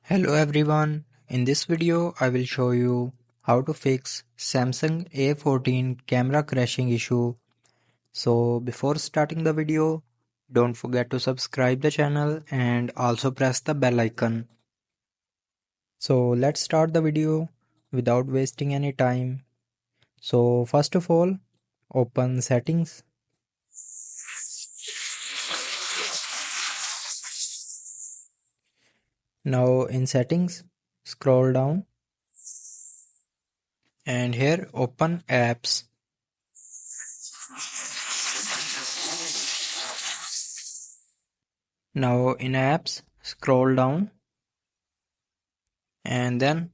Hello everyone, in this video I will show you how to fix Samsung A14 camera crashing issue. So before starting the video, don't forget to subscribe the channel and also press the bell icon. So let's start the video without wasting any time. So first of all, open settings. Now in settings, scroll down and here open apps. Now in apps, scroll down and then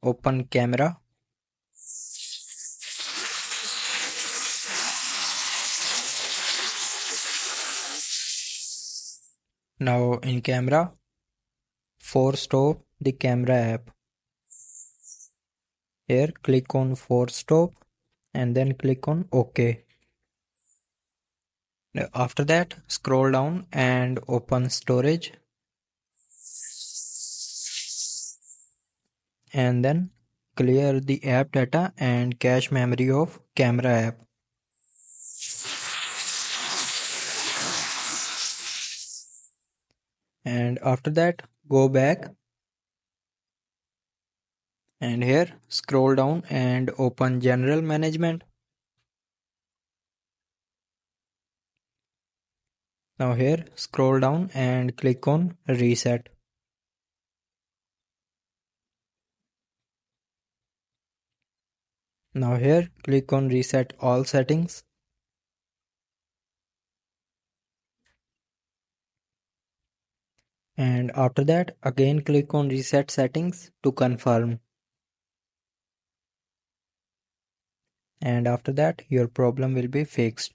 open camera. Now in camera, force stop the camera app. Here click on force stop and then click on OK. Now, after that scroll down and open storage and then clear the app data and cache memory of camera app. And after that go back and here scroll down and open general management. Now here scroll down and click on reset. Now here click on reset all settings. And after that again click on reset settings to confirm. And after that your problem will be fixed.